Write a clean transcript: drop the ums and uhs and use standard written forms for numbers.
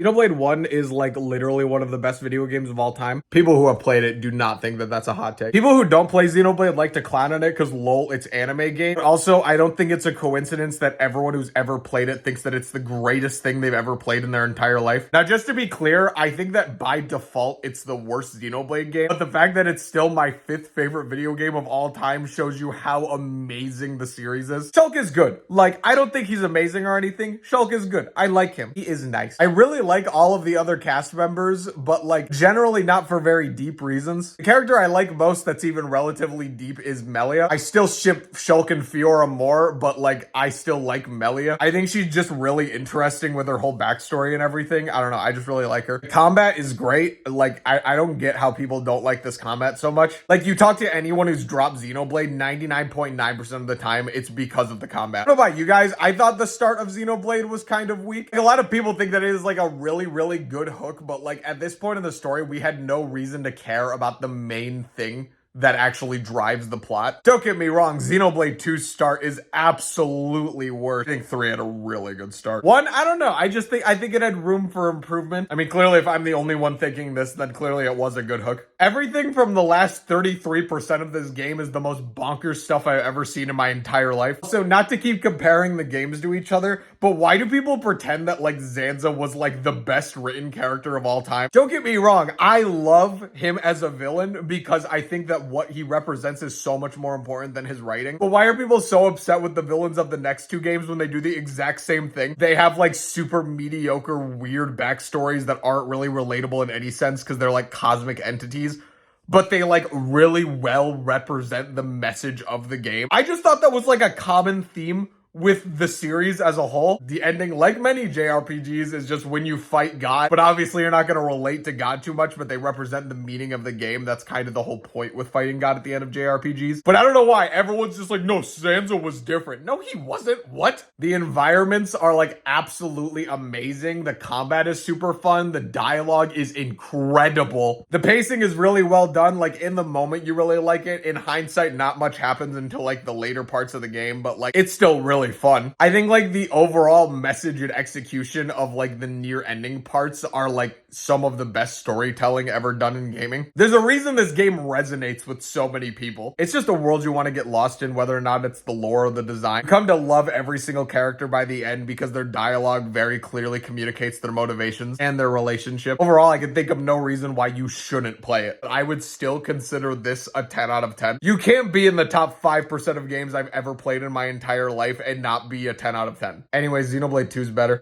Xenoblade 1 is like literally one of the best video games of all time. People who have played it do not think that that's a hot take. People who don't play Xenoblade like to clown on it because lol, it's anime game. But also, I don't think it's a coincidence that everyone who's ever played it thinks that it's the greatest thing they've ever played in their entire life. Now, just to be clear, I think that by default, it's the worst Xenoblade game. But the fact that it's still my 5th favorite video game of all time shows you how amazing the series is. Shulk is good. Like, I don't think he's amazing or anything. Shulk is good. I like him. He is nice. I really like all of the other cast members, but like generally not for very deep reasons. The character I like most that's even relatively deep is Melia. I still ship Shulk and Fiora more, but like I still like Melia. I think she's just really interesting with her whole backstory and everything. I don't know. I just really like her. The combat is great. Like I don't get how people don't like this combat so much. Like you talk to anyone who's dropped Xenoblade, 99.9% of the time it's because of the combat. I don't know about you guys. I thought the start of Xenoblade was kind of weak. Like, a lot of people think that it is like a really good hook, but like at this point in the story, we had no reason to care about the main thing that actually drives the plot. Don't get me wrong, Xenoblade 2's start is absolutely worse. I think 3 had a really good start. 1, I don't know. I think it had room for improvement. I mean, clearly if I'm the only one thinking this, then clearly it was a good hook. Everything from the last 33% of this game is the most bonkers stuff I've ever seen in my entire life. So not to keep comparing the games to each other, but why do people pretend that like Zanza was like the best written character of all time? Don't get me wrong, I love him as a villain because I think that what he represents is so much more important than his writing. But why are people so upset with the villains of the next 2 games when they do the exact same thing? They have like super mediocre, weird backstories that aren't really relatable in any sense because they're like cosmic entities, but they like really well represent the message of the game. I just thought that was like a common theme with the series as a whole. The ending, like many JRPGs, is just when you fight God, but obviously you're not going to relate to God too much, but they represent the meaning of the game. That's kind of the whole point with fighting God at the end of JRPGs. But I don't know why everyone's just like, no, Zanza was different. No, he wasn't. What? The environments are like absolutely amazing. The combat is super fun. The dialogue is incredible. The pacing is really well done. Like in the moment, you really like it. In hindsight, not much happens until like the later parts of the game, but like it's still really fun. I think like the overall message and execution of like the near ending parts are like some of the best storytelling ever done in gaming. There's a reason this game resonates with so many people. It's just a world you want to get lost in, whether or not it's the lore or the design. You come to love every single character by the end because their dialogue very clearly communicates their motivations and their relationship. Overall, I can think of no reason why you shouldn't play it. I would still consider this a 10 out of 10. You can't be in the top 5% of games I've ever played in my entire life and not be a 10 out of 10. Anyways, Xenoblade 2 is better.